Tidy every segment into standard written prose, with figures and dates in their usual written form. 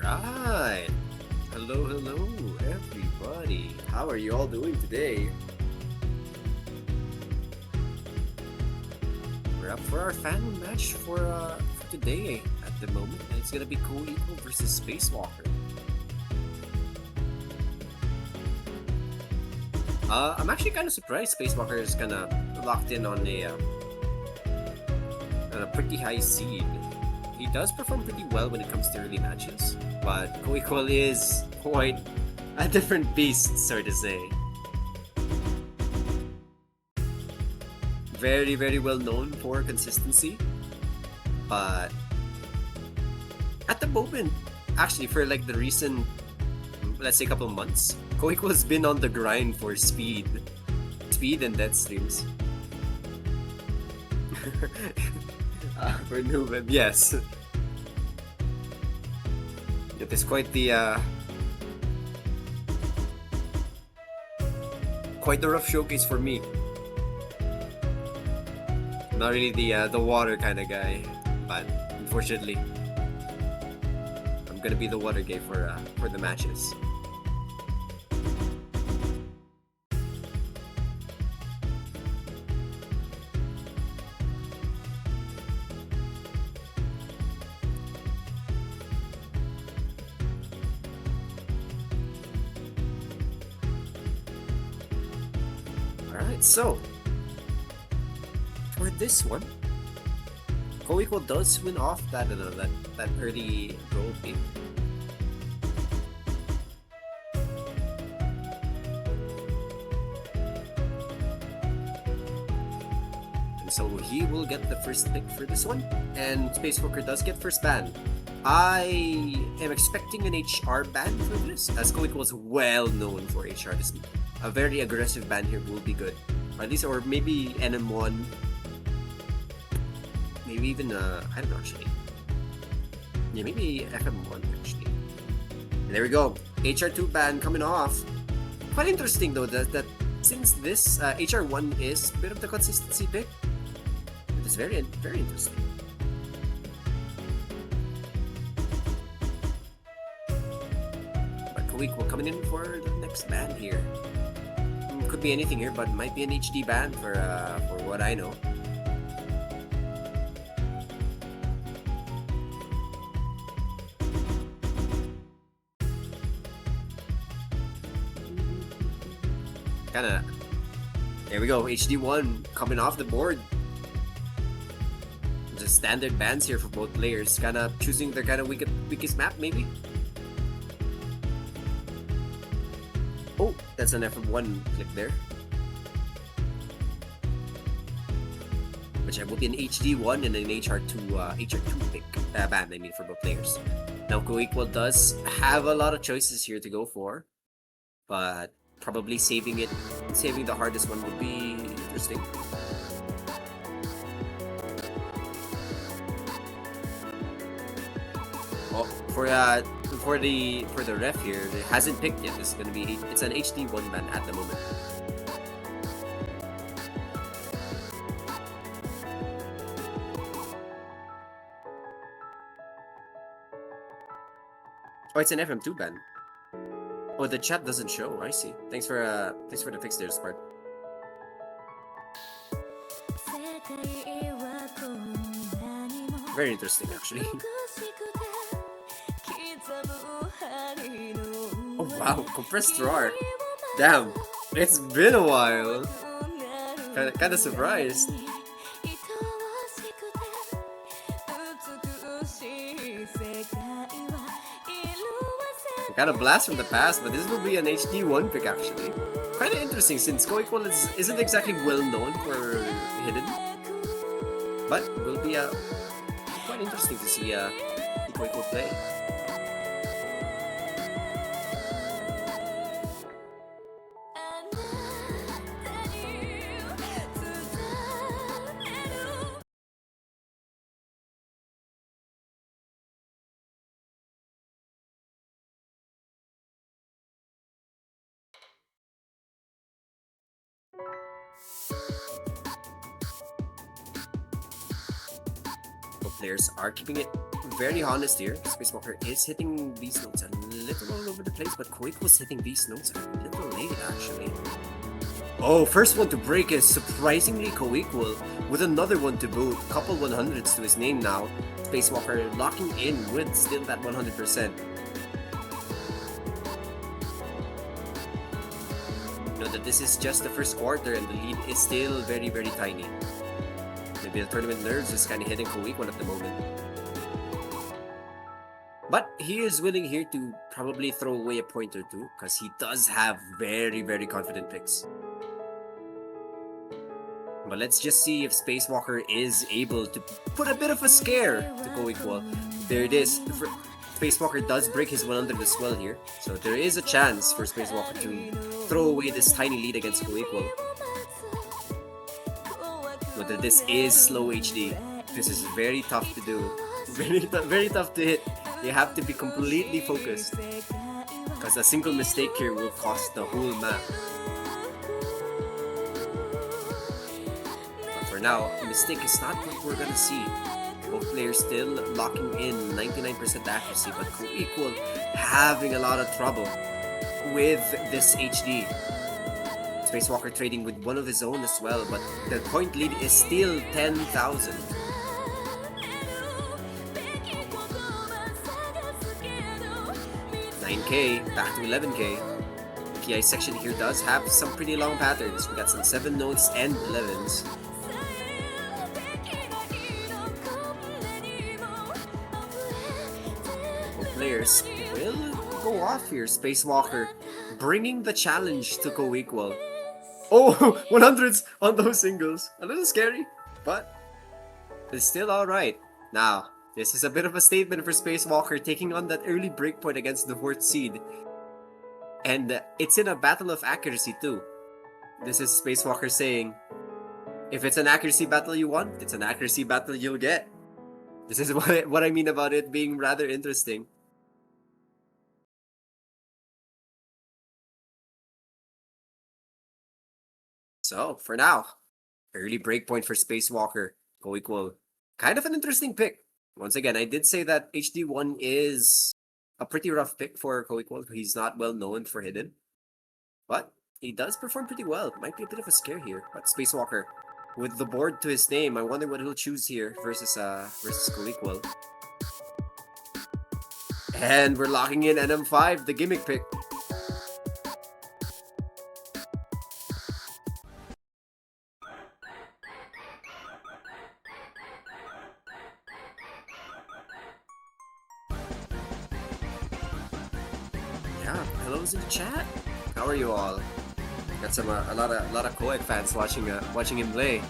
Alright. Hello, everybody. How are you all doing today? We're up for our final match for today at the moment, and it's gonna be CoEqual versus Spacewalker. I'm actually kind of surprised Spacewalker is kind of locked in on a pretty high seed. He does perform pretty well when it comes to early matches, but CoEqual is quite a different beast, so to say. Very, very well known for consistency, but at the moment, actually for like the recent, let's say, couple months, CoEqual has been on the grind for speed and death streams. For new web, yes. It is quite the rough showcase for me. Not really the water kind of guy, but unfortunately, I'm gonna be the water guy for the matches. Alright, so for this one, CoEqual does win off that early goal pick. And so he will get the first pick for this one, and Spacewalker does get first ban. I am expecting an HR ban for this, as CoEqual is well known for HR. This a very aggressive ban here will be good. Or at least, or maybe NM1. Maybe even, I don't know actually. Yeah, maybe FM1 actually. And there we go. HR2 ban coming off. Quite interesting though that since this HR1 is a bit of the consistency pick, it is very, very interesting. But CoEqual coming in for the next ban here. Could be anything here, but might be an HD ban for what I know. Kinda. There we go. HD1 coming off the board. Just standard bans here for both players. Kinda choosing their kind of weakest map, maybe. Oh, that's an FM1 click there. Which will be an HD1 and an HR2 pick ban, I mean, for both players. Now CoEqual does have a lot of choices here to go for, but probably saving the hardest one would be interesting. Oh, for the ref here, it hasn't picked yet. It's an HD1 ban at the moment. Oh, it's an FM2 ban. Oh, the chat doesn't show. I see. Thanks for the fix there, Spark. Very interesting, actually. Oh wow, compressed roar. Damn, it's been a while. Kinda surprised. Got a blast from the past, but this will be an HD1 pick actually. Kinda interesting since CoEqual isn't exactly well known for hidden, but will be quite interesting to see CoEqual play. Both players are keeping it very honest here. Spacewalker is hitting these notes a little all over the place, but CoEqual's hitting these notes a little late actually. Oh, first one to break is surprisingly CoEqual, with another one to boot. Couple 100s to his name now. Spacewalker locking in with still that 100%. Know that this is just the first quarter and the lead is still very, very tiny. Maybe the tournament nerves is kind of hitting CoEqual at the moment. But he is willing here to probably throw away a point or two because he does have very, very confident picks. But let's just see if Spacewalker is able to put a bit of a scare to CoEqual. There it is. Spacewalker does break his 100 as well here. So there is a chance for Spacewalker to throw away this tiny lead against CoEqual. But this is slow HD. This is very tough to do. Very tough to hit. You have to be completely focused. Because a single mistake here will cost the whole map. Now, a mistake is not what we're gonna see. Both players still locking in 99% accuracy, but CoEqual having a lot of trouble with this HD. Spacewalker trading with one of his own as well, but the point lead is still 10,000. 9k, back to 11k. The PI section here does have some pretty long patterns. We got some 7 notes and 11s. Players will go off here. Spacewalker bringing the challenge to CoEqual. Oh, 100s on those singles. A little scary, but it's still alright. Now, this is a bit of a statement for Spacewalker taking on that early breakpoint against the 4th seed. And it's in a battle of accuracy too. This is Spacewalker saying, if it's an accuracy battle you want, it's an accuracy battle you'll get. This is what I mean about it being rather interesting. So, for now, early breakpoint for Spacewalker. CoEqual. Kind of an interesting pick. Once again, I did say that HD1 is a pretty rough pick for CoEqual. He's not well known for hidden. But he does perform pretty well. Might be a bit of a scare here. But Spacewalker, with the board to his name, I wonder what he'll choose here versus CoEqual. And we're locking in NM5, the gimmick pick. Hello's in the chat. How are you all? Got some a lot of CoEqual fans watching him play.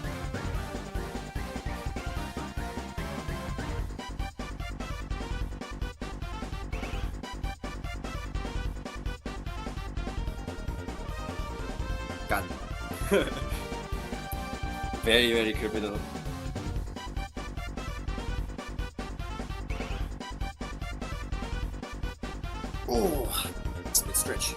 God. Very criminal. Oh, it's a good stretch.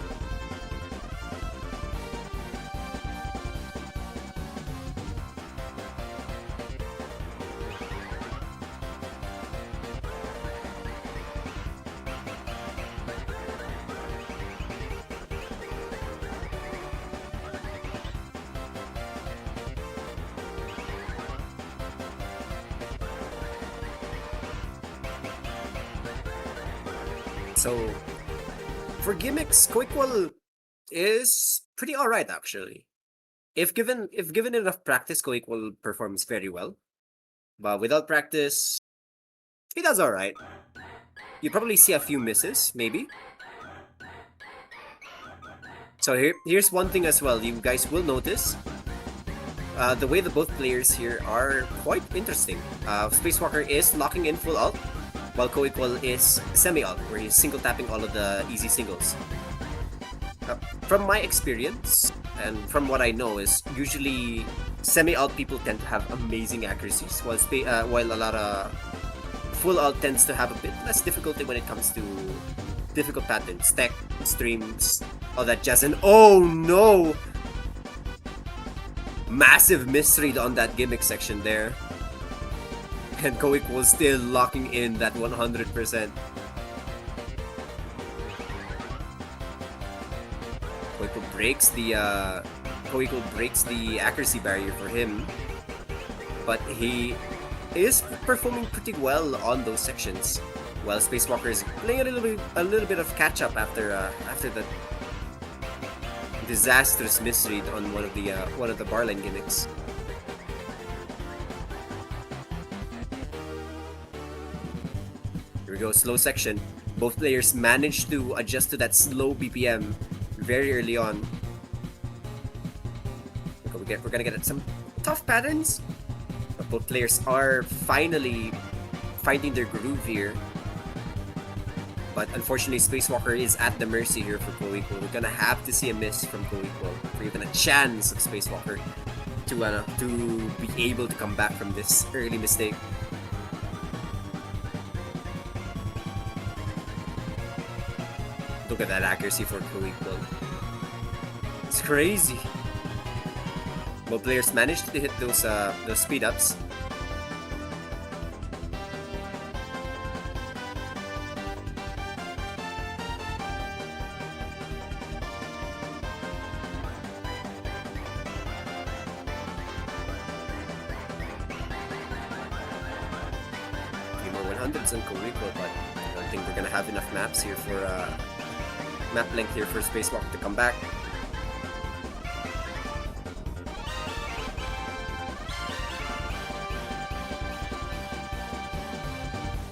So, for gimmicks, CoEqual is pretty alright actually. If given enough practice, CoEqual performs very well. But without practice, he does alright. You probably see a few misses, maybe. So here's one thing as well, you guys will notice. The way the both players here are quite interesting. Spacewalker is locking in full ult, while CoEqual is semi-ult, where he's single tapping all of the easy singles. From my experience, and from what I know, is usually semi-ult people tend to have amazing accuracies, while a lot of full ult tends to have a bit less difficulty when it comes to difficult patterns, tech, streams, all that jazz. And oh no! Massive misread on that gimmick section there. And CoEqual still locking in that 100%. CoEqual breaks the accuracy barrier for him, but he is performing pretty well on those sections, while Spacewalker is playing a little bit of catch up after the disastrous misread on one of the barline gimmicks. Here we go, slow section. Both players managed to adjust to that slow BPM very early on. We're gonna get some tough patterns, but both players are finally finding their groove here. But unfortunately, Spacewalker is at the mercy here for CoEqual. We're gonna have to see a miss from CoEqual for even a chance of Spacewalker to be able to come back from this early mistake. Look at that accuracy for CoEqual. It's crazy. Both players managed to hit those speed ups. Few more 100s on CoEqual, but I don't think we're gonna have enough maps here for map length here for Spacewalker to come back.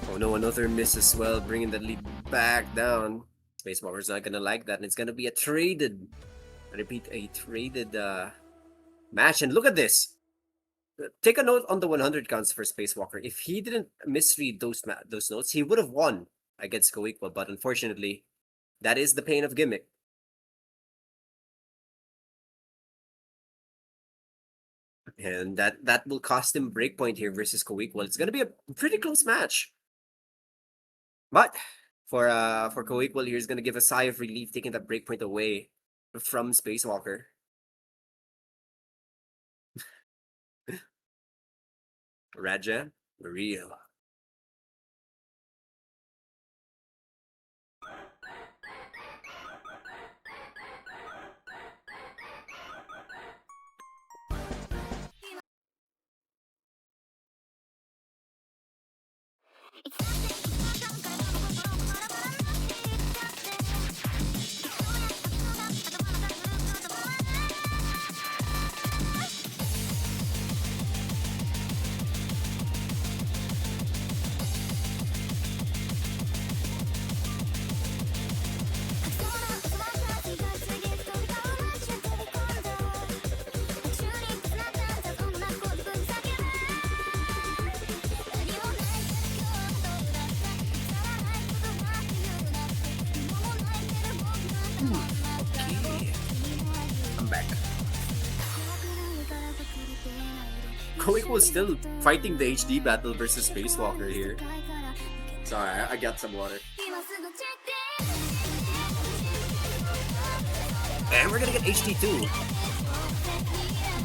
Oh no, another miss as well, bringing the lead back down. Spacewalker's not gonna like that, and it's gonna be a traded, I repeat, a traded match. And look at this. Take a note on the 100 counts for Spacewalker. If he didn't misread those notes, he would have won against CoEqual, but unfortunately, that is the pain of gimmick. And that will cost him breakpoint here versus CoEqual. It's gonna be a pretty close match. But for CoEqual, he's gonna give a sigh of relief, taking that breakpoint away from Spacewalker. Raja, real. I'm back. CoEqual is still fighting the HD battle versus Spacewalker here. Sorry, I got some water. And we're gonna get HD2.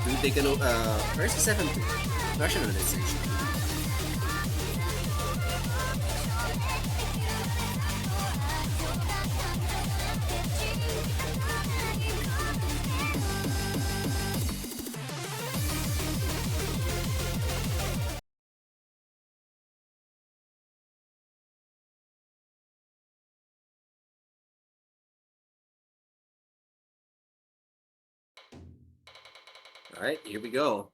Dude, they can where's the 7-2? Version of this HD. Alright, here we go.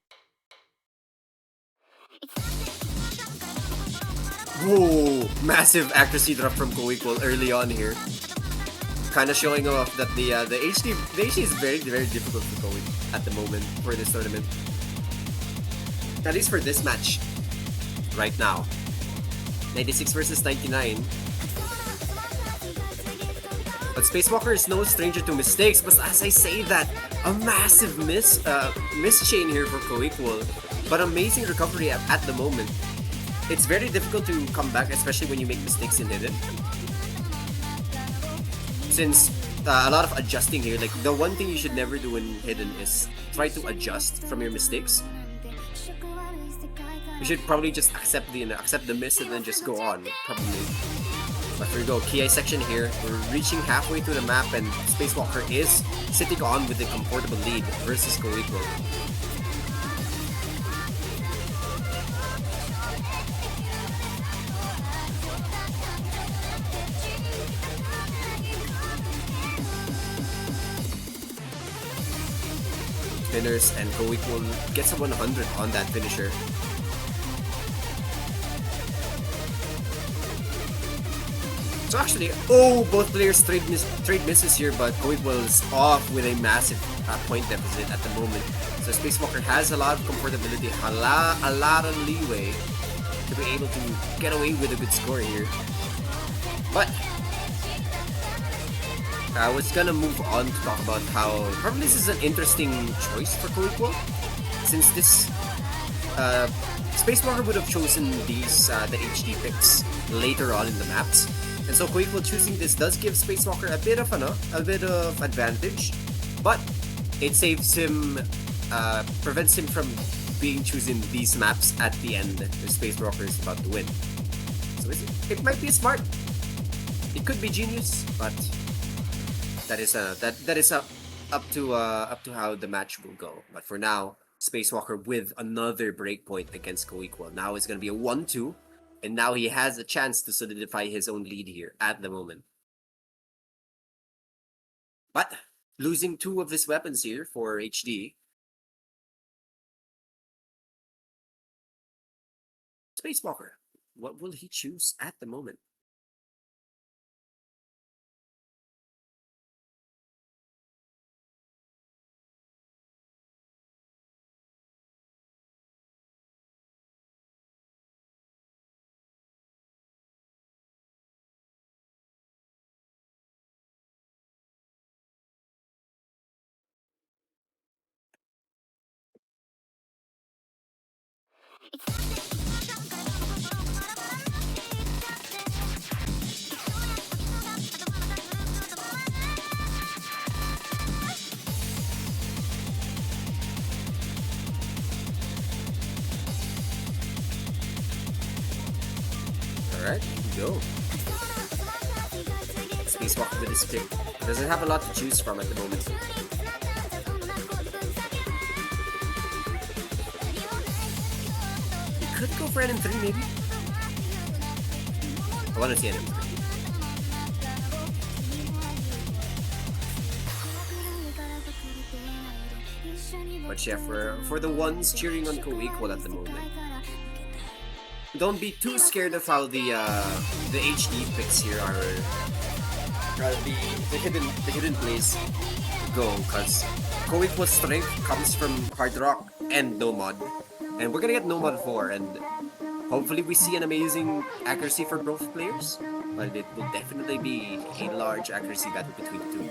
Whoa! Massive accuracy drop from CoEqual early on here. Kind of showing off that the HD is very, very difficult to go with at the moment for this tournament. At least for this match. Right now. 96 versus 99. But Spacewalker is no stranger to mistakes, but as I say that, a massive miss chain here for CoEqual, but amazing recovery at the moment. It's very difficult to come back, especially when you make mistakes in hidden. Since a lot of adjusting here, like the one thing you should never do in hidden is try to adjust from your mistakes. We should probably just accept the miss and then just go on, probably. But here we go, KI section here. We're reaching halfway through the map and Spacewalker is sitting on with a comfortable lead versus CoEqual. Spinners and CoEqual gets a 100 on that finisher. So actually, both players trade misses here, but CoEqual is off with a massive point deficit at the moment. So Spacewalker has a lot of comfortability, a lot of leeway to be able to get away with a good score here. But I was gonna move on to talk about how probably this is an interesting choice for CoEqual, since this Spacewalker would have chosen these the HD picks later on in the maps. And so CoEqual choosing this does give Spacewalker a bit of advantage, but it saves him, prevents him from being choosing these maps at the end. The Spacewalker is about to win. So it might be smart. It could be genius, but that is up to how the match will go. But for now, Spacewalker with another breakpoint against CoEqual. Now it's gonna be a 1-2. And now he has a chance to solidify his own lead here at the moment. But losing 2 of his weapons here for HD. Spacewalker, what will he choose at the moment? Alright, here we go. Spacewalker with his pick. Doesn't have a lot to choose from at the moment. He could go for NM3 maybe? I want to see NM3. But yeah, for the ones cheering on CoEqual at the moment, don't be too scared of how the HD picks here are the hidden plays go, because CoEqual's strength comes from Hard Rock and No Mod, and we're gonna get No Mod 4, and hopefully we see an amazing accuracy for both players, but it will definitely be a large accuracy battle between the two.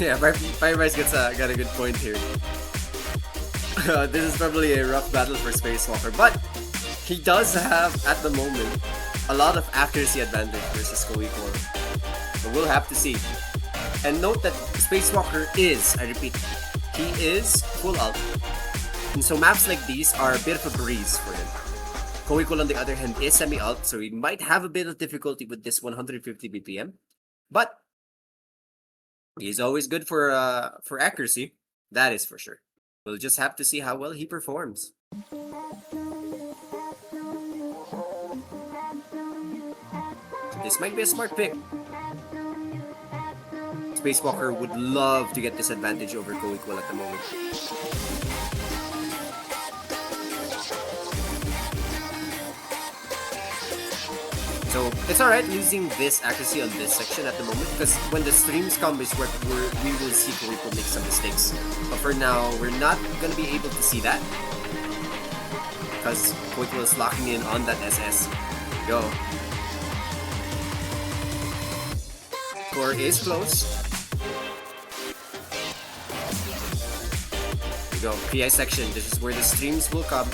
Yeah, Fireflies got a good point here. This is probably a rough battle for Spacewalker, but he does have, at the moment, a lot of accuracy advantage versus CoEqual. But we'll have to see. And note that Spacewalker is, I repeat, he is full ult. And so maps like these are a bit of a breeze for him. CoEqual, on the other hand, is semi-ult, so he might have a bit of difficulty with this 150 BPM. But he's always good for accuracy, that is for sure. We'll just have to see how well he performs. This might be a smart pick. Spacewalker would love to get this advantage over CoEqual at the moment. So it's alright losing this accuracy on this section at the moment, because when the streams come is where we will see CoEqual make some mistakes. But for now, we're not going to be able to see that, because CoEqual is locking in on that SS. Go. Score is close. Here we go. PI section. This is where the streams will come.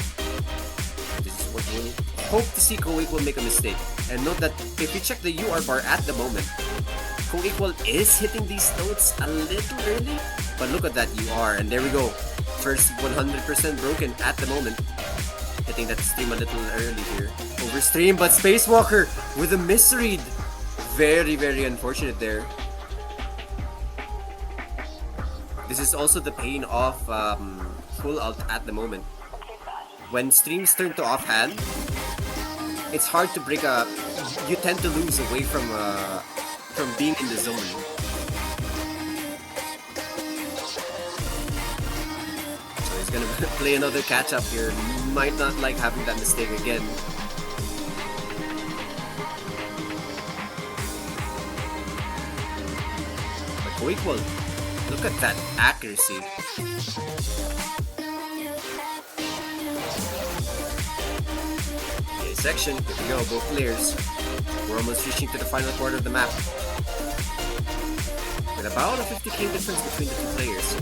This is what we'll hope to see CoEqual make a mistake. And note that if you check the UR bar at the moment, CoEqual is hitting these notes a little early. But look at that UR, and there we go. First 100% broken at the moment. Hitting that stream a little early here. Overstream, but Spacewalker with a misread. Very, very unfortunate there. This is also the pain of full alt at the moment. When streams turn to offhand, it's hard to break a... You tend to lose away from being in the zone. So he's gonna play another catch up here. Might not like having that mistake again. CoEqual, look at that accuracy. Okay, section, here we go, both players. We're almost reaching to the final quarter of the map. With about a 50k difference between the two players.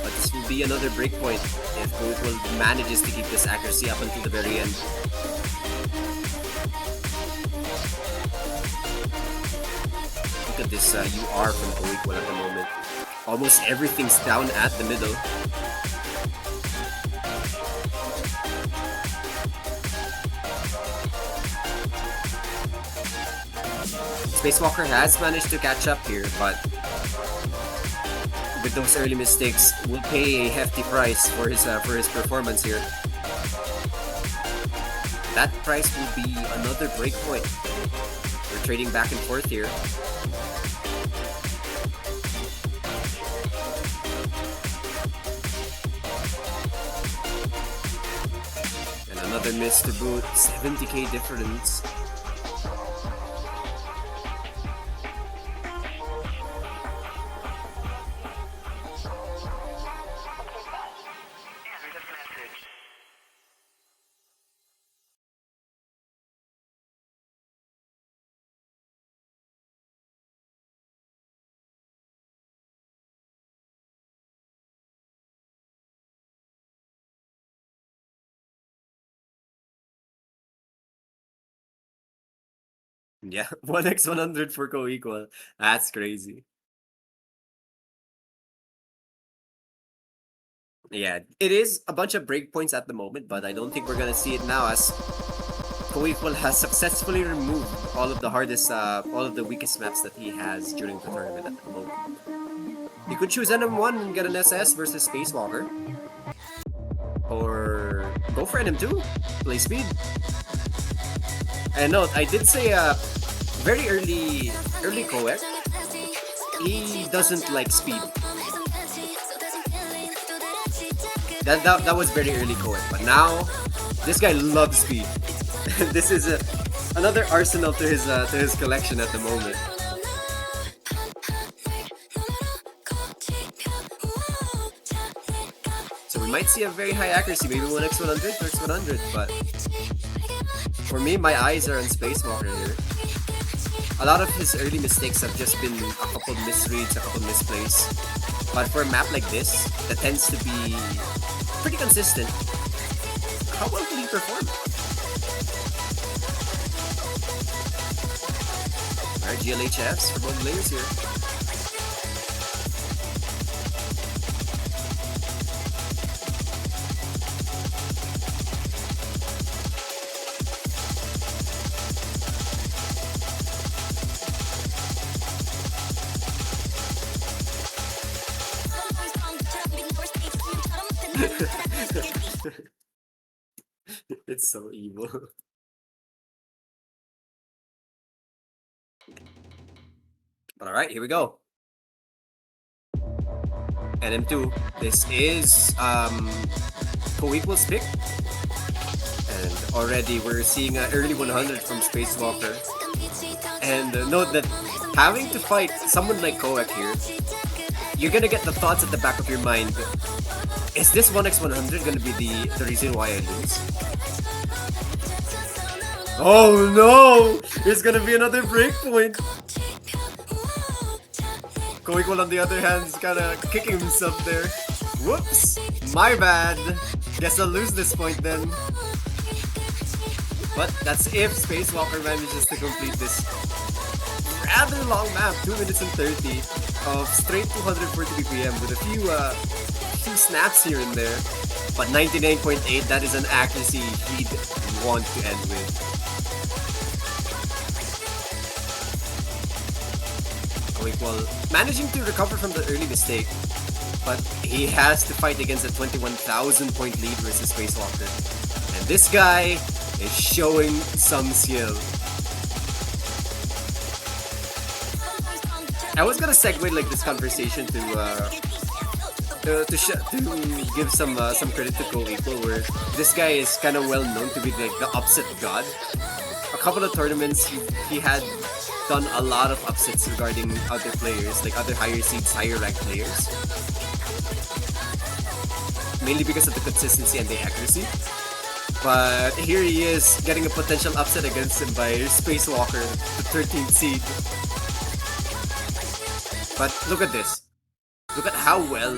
But this will be another breakpoint if CoEqual manages to keep this accuracy up until the very end. Look at this UR from CoEqual at the moment. Almost everything's down at the middle. Spacewalker has managed to catch up here, but with those early mistakes, will pay a hefty price for his performance here. That price will be another breakpoint. We're trading back and forth here. And another miss to boot. 70k difference. Yeah, 1x100 for CoEqual. That's crazy. Yeah, it is a bunch of breakpoints at the moment, but I don't think we're gonna see it now, as CoEqual has successfully removed all of the hardest, all of the weakest maps that he has during the tournament at the moment. You could choose NM1 and get an SS versus Spacewalker. Or go for NM2, play speed. And note, I did say very early CoEqual, he doesn't like speed. That was very early CoEqual, but now this guy loves speed. This is another arsenal to his collection at the moment. So we might see a very high accuracy, maybe 1x100, 2x100, but for me, my eyes are on Spacewalker here. A lot of his early mistakes have just been a couple misreads, a couple misplays. But for a map like this, that tends to be pretty consistent, how well will he perform? Alright, GLHFs for both players here. It's so evil. But alright, here we go. NM2. This is CoEqual's pick. And already we're seeing an early 100 from Spacewalker. And note that having to fight someone like CoEqual here, you're gonna get the thoughts at the back of your mind. Is this 1x100 gonna be the reason why I lose? Oh no! It's gonna be another breakpoint! CoEqual on the other hand is kinda kicking himself there. Whoops! My bad! Guess I'll lose this point then. But that's if Spacewalker manages to complete this rather long map, 2 minutes and 30 of straight 240 BPM with a few snaps here and there. But 99.8, that is an accuracy he'd want to end with. CoEqual managing to recover from the early mistake, but he has to fight against a 21,000 point lead versus Spacewalker. And this guy is showing some skill. I was gonna segue like this conversation to give some credit to CoEqual, where this guy is kind of well known to be like the upset god. A couple of tournaments he had done a lot of upsets regarding other players, like other higher seeds, higher ranked players. Mainly because of the consistency and the accuracy. But here he is getting a potential upset against him by Spacewalker, the 13th seed. But look at this. Look at how well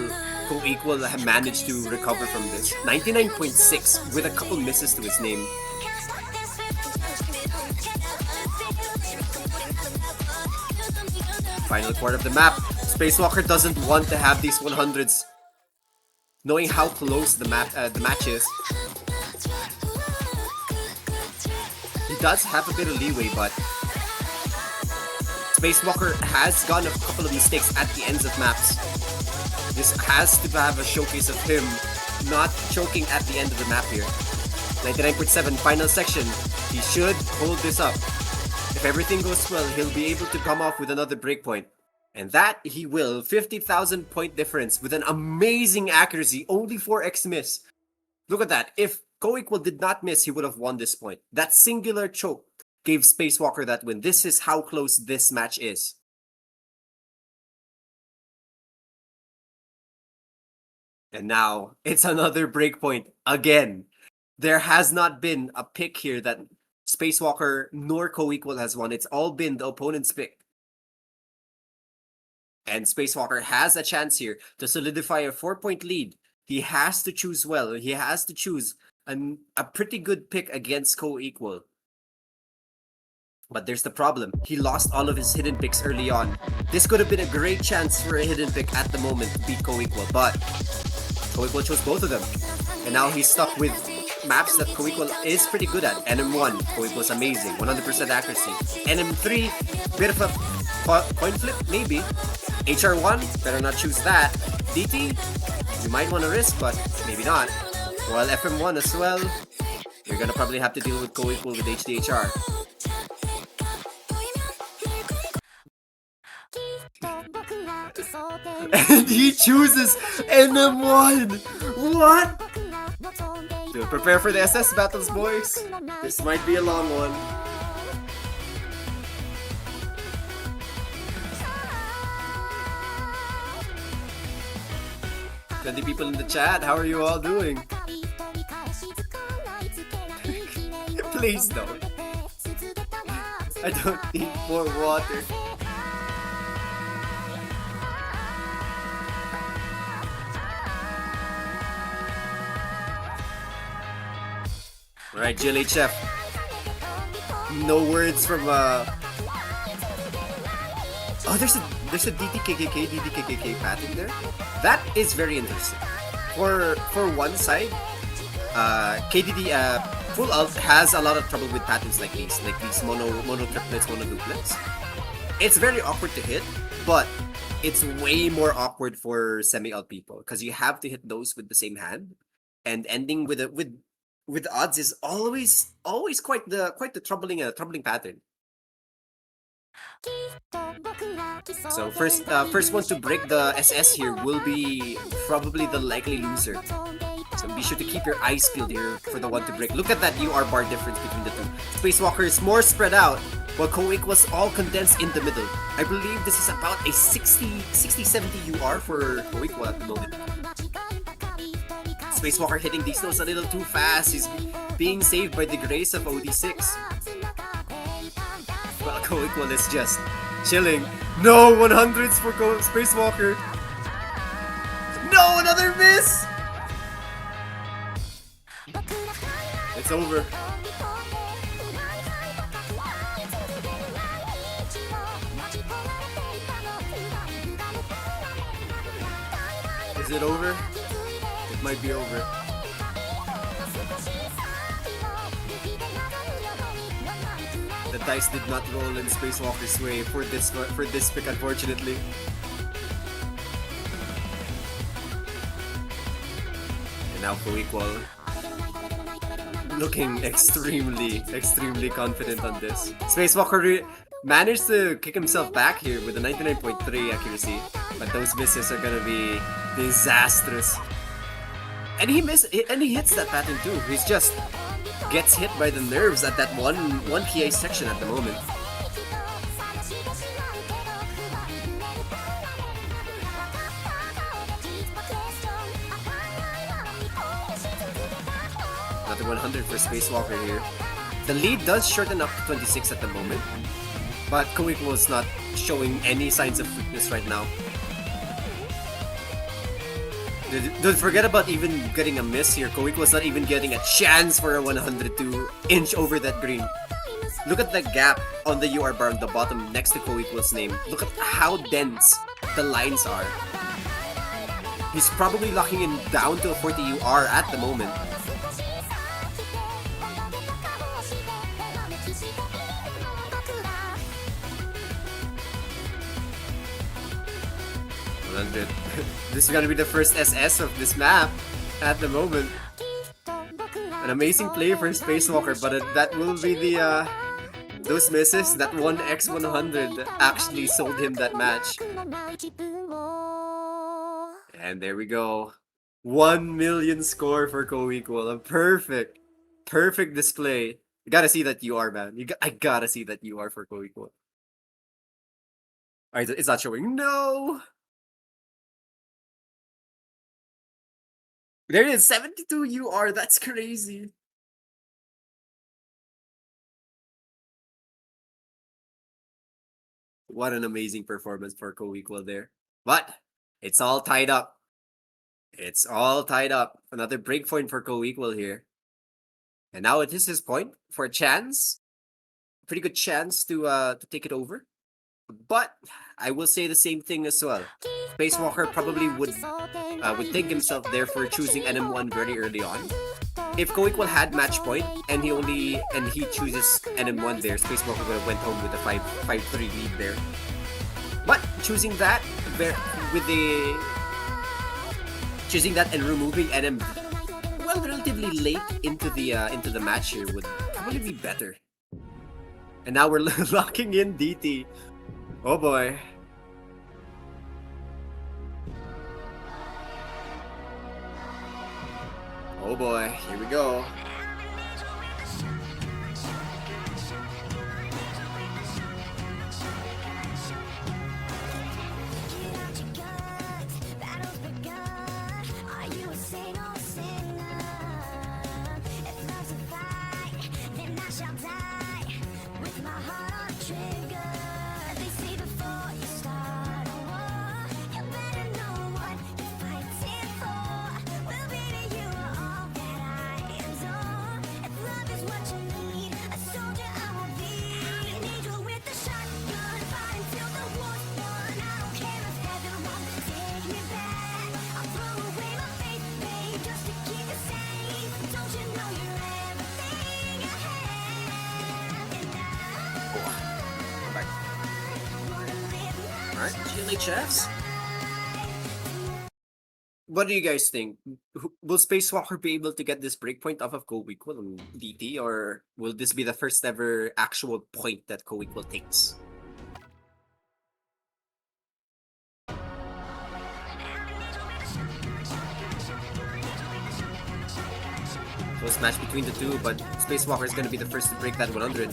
CoEqual have managed to recover from this. 99.6 with a couple misses to his name. Final quarter of the map. Spacewalker doesn't want to have these 100s, knowing how close the match is. He does have a bit of leeway, but Spacewalker has gotten a couple of mistakes at the ends of maps. This has to have a showcase of him not choking at the end of the map here. 99.7 final section. He should hold this up. If everything goes well, he'll be able to come off with another breakpoint. And that he will. 50,000 point difference with an amazing accuracy. Only 4x miss. Look at that. If CoEqual did not miss, he would have won this point. That singular choke gave Spacewalker that win. This is how close this match is. And now, it's another breakpoint again. There has not been a pick here that Spacewalker nor CoEqual has won. It's all been the opponent's pick. And Spacewalker has a chance here to solidify a 4-point lead. He has to choose well. He has to choose a pretty good pick against CoEqual. But there's the problem. He lost all of his hidden picks early on. This could have been a great chance for a hidden pick at the moment to beat CoEqual, but CoEqual chose both of them. And now he's stuck with maps that CoEqual is pretty good at. NM1, CoEqual's amazing, 100% accuracy. NM3, bit of a coin flip, maybe. HR1, better not choose that. DT, you might want to risk, but maybe not. While FM1 as well, you're gonna probably have to deal with CoEqual with HDHR. And he chooses NM1! What? Dude, prepare for the SS battles, boys. This might be a long one. Plenty of people in the chat, how are you all doing? Please don't. I don't need more water. Alright, GLHF. No words from Oh, there's a DDKKK pattern there. That is very interesting. For one side, KDD full alt has a lot of trouble with patterns like these mono triplets, mono duplets. It's very awkward to hit, but it's way more awkward for semi-alt people because you have to hit those with the same hand, and ending with odds is always quite the troubling pattern. So first one to break the SS here will be probably the likely loser. So be sure to keep your eyes peeled here for the one to break. Look at that UR bar difference between the two. Spacewalker is more spread out, While CoEqual was all condensed in the middle. I believe this is about a 60-70 UR for CoEqual at the moment. Spacewalker hitting these notes a little too fast. He's being saved by the grace of OD6. Well, CoEqual is just chilling. No 100s for Spacewalker. No, another miss! It's over. Is it over? It might be over. The dice did not roll in Spacewalker's way for this pick, unfortunately. And now CoEqual looking extremely confident on this. Spacewalker managed to kick himself back here with a 99.3 accuracy, but those misses are gonna be disastrous. And he hits that pattern too. He's just gets hit by the nerves at that one PA section at the moment. Another 100 for Spacewalker here. The lead does shorten up to 26 at the moment, but CoEqual is not showing any signs of weakness right now. Don't forget about even getting a miss here. CoEqual was not even getting a chance for a 100 to inch over that green. Look at the gap on the UR bar on the bottom next to CoEqual's name. Look at how dense the lines are. He's probably locking in down to a 40 UR at the moment. This is gonna be the first SS of this map at the moment. An amazing play for Spacewalker, but that will be the those misses. That one X100 actually sold him that match. And there we go. 1 million score for CoEqual. A perfect display. You gotta see that UR, man. I gotta see that UR for CoEqual. Alright, it's not showing. No! There it is, 72 UR. That's crazy. What an amazing performance for CoEqual there. But it's all tied up. It's all tied up. Another breakpoint for CoEqual here. And now it is his point for a chance. Pretty good chance to take it over. But I will say the same thing as well. Spacewalker probably would thank himself there for choosing NM1 very early on. If CoEqual had match point and he chooses NM1 there, Spacewalker would have went home with a 5-3 lead there. But choosing that and removing NM relatively late into the match here would probably be better. And now we're locking in DT. Oh boy. Oh boy, here we go. GLHFs? What do you guys think? Will Spacewalker be able to get this breakpoint off of CoEqual and DT, or will this be the first ever actual point that CoEqual takes? Close match between the two, but Spacewalker is going to be the first to break that 100.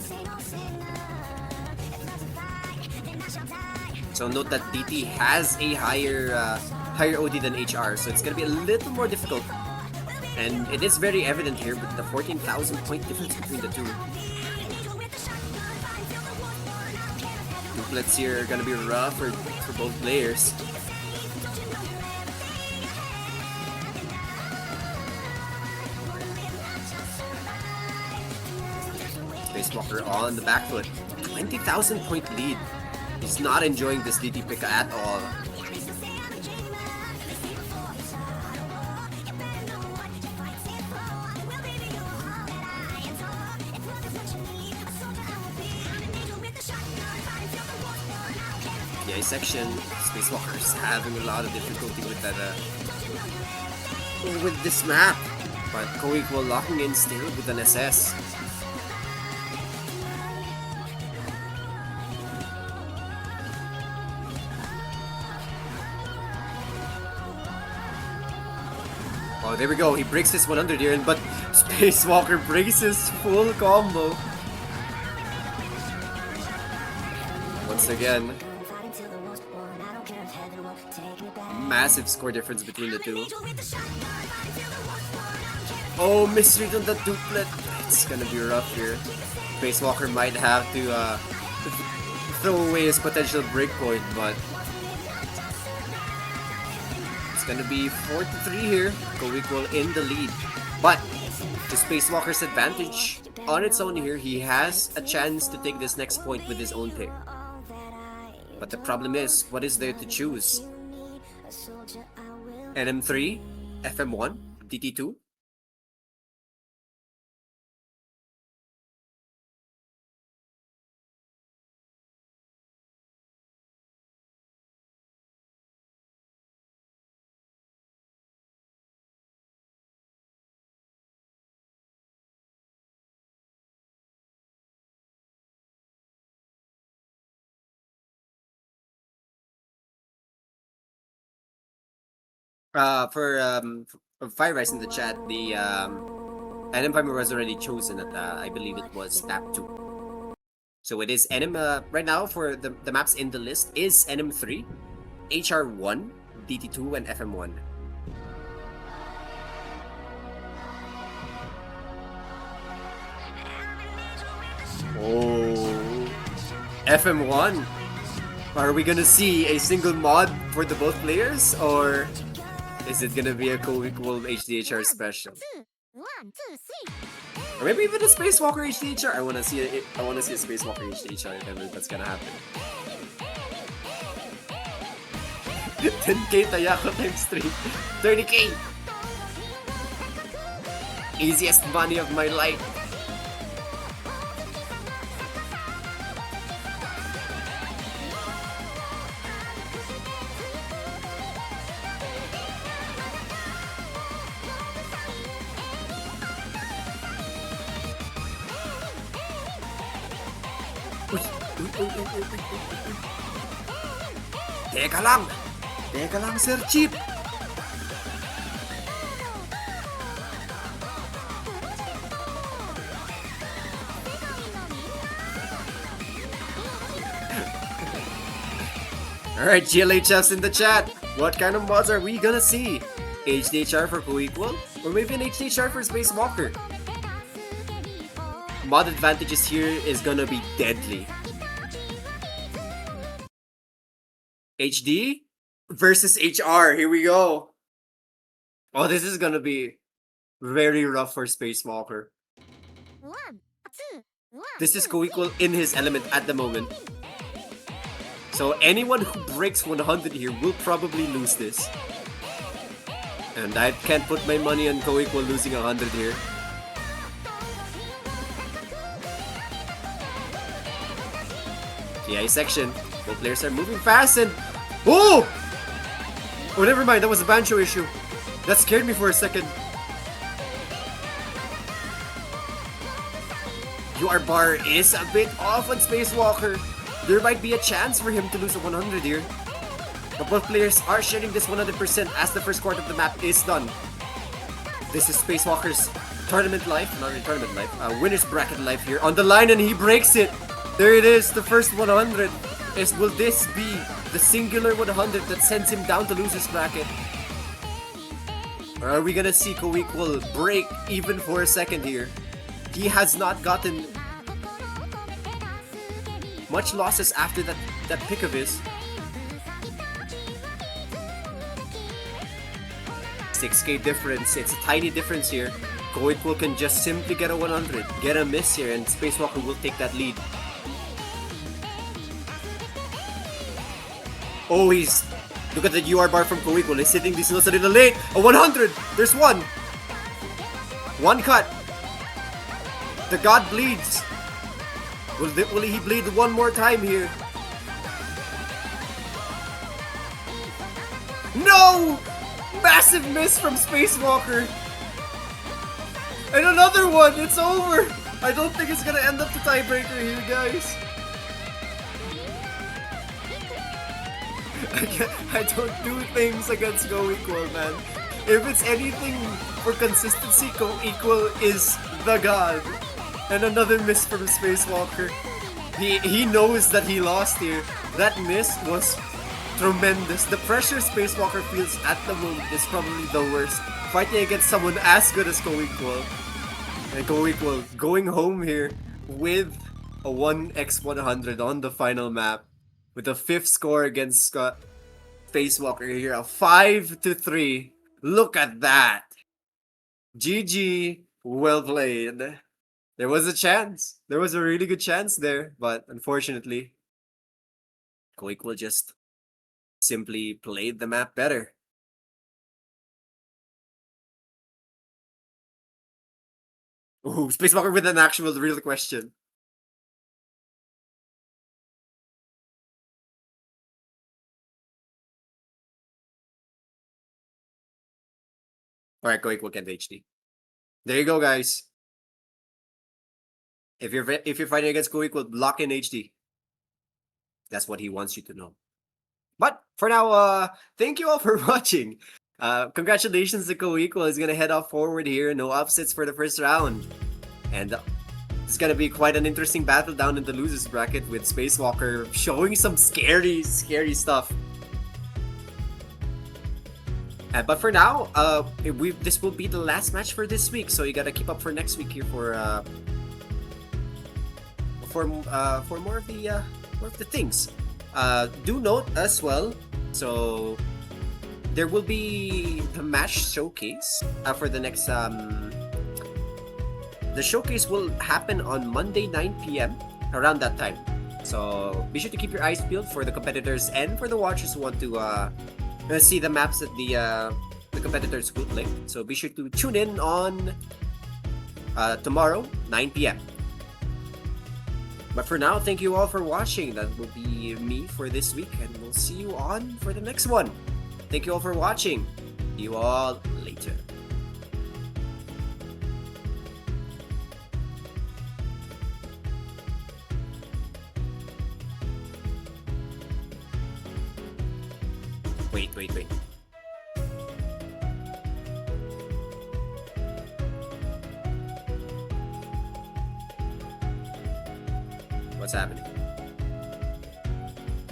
So note that DT has a higher OD than HR, so it's gonna be a little more difficult. And it is very evident here with the 14,000 point difference between the two. Duplets here are gonna be rough for both players. Spacewalker on the back foot. 20,000 point lead. He's not enjoying this DT pick at all. PI section, Spacewalker's having a lot of difficulty with that with this map. But CoEqual locking in still with an SS. Oh, there we go. He breaks this 100 here, but Spacewalker breaks his full combo. Once again, massive score difference between the two. Oh, misread on the duplet. It's gonna be rough here. Spacewalker might have to throw away his potential breakpoint, but it's gonna be 4-3 here. CoEqual in the lead. But to Spacewalker's advantage, on its own here, he has a chance to take this next point with his own pick. But the problem is, what is there to choose? NM3, FM1, DT2? For Fire Rise in the chat, the NM was already chosen at I believe it was map 2. So it is NM right now for the maps in the list is NM3, HR1, DT2, and FM1. Oh, FM1. Are we gonna see a single mod for the both players, or is it gonna be a CoEqual HDHR special? Or maybe even a Spacewalker HDHR. I wanna see a Spacewalker HDHR if that's gonna happen. 10k Tayako times 3. 30k! Easiest money of my life. Teka lang! Teka lang, Sir Chip! Alright, GLHS in the chat! What kind of mods are we gonna see? HDHR for CoEqual? Or maybe an HDHR for Spacewalker? Mod advantages here is gonna be deadly. HD versus HR. Here we go. Oh, this is gonna be very rough for Spacewalker. This is CoEqual in his element at the moment. So anyone who breaks 100 here will probably lose this. And I can't put my money on CoEqual losing 100 here. TI section. Both players are moving fast and... Oh! Oh, never mind. That was a Bancho issue. That scared me for a second. UR bar is a bit off on Spacewalker. There might be a chance for him to lose a 100 here. But both players are sharing this 100% as the first quarter of the map is done. This is Spacewalker's tournament life, not really tournament life, winner's bracket life here on the line, and he breaks it. There it is, the first 100. Will this be The singular 100 that sends him down to loser's bracket. Or are we gonna see CoEqual break even for a second here? He has not gotten much losses after that pick of his. 6k difference. It's a tiny difference here. CoEqual can just simply get a 100, get a miss here, and Spacewalker will take that lead. Oh, look at the UR bar from CoEqual. He's hitting these notes a little late. A 100! There's one! One cut. The god bleeds. Will he bleed one more time here? No! Massive miss from Spacewalker. And another one! It's over! I don't think it's gonna end up the tiebreaker here, guys. I don't do things against CoEqual, man. If it's anything for consistency, CoEqual is the god. And another miss from Spacewalker. He knows that he lost here. That miss was tremendous. The pressure Spacewalker feels at the moment is probably the worst. Fighting against someone as good as CoEqual. And CoEqual going home here with a 1x100 on the final map. With a 5th score against Spacewalker here. A 5-3. Look at that. GG. Well played. There was a chance. There was a really good chance there. But unfortunately, CoEqual just simply played the map better. Ooh, Spacewalker with an actual real question. Alright, CoEqual can HD. There you go, guys. If you're fighting against CoEqual, lock in HD. That's what he wants you to know. But for now, thank you all for watching. Congratulations to CoEqual. He's gonna head off forward here. No upsets for the first round. And it's gonna be quite an interesting battle down in the losers bracket with Spacewalker showing some scary stuff. But for now, this will be the last match for this week, so you gotta keep up for next week here for more of the things. Do note as well. So there will be the match showcase for the next. The showcase will happen on Monday 9 p.m. around that time. So be sure to keep your eyes peeled for the competitors and for the watchers who want to see the maps that the competitors will play. So be sure to tune in on tomorrow 9 p.m. But for now, thank you all for watching. That will be me for this week, and we'll see you on for the next one. Thank you all for watching. See you all later. Wait. What's happening?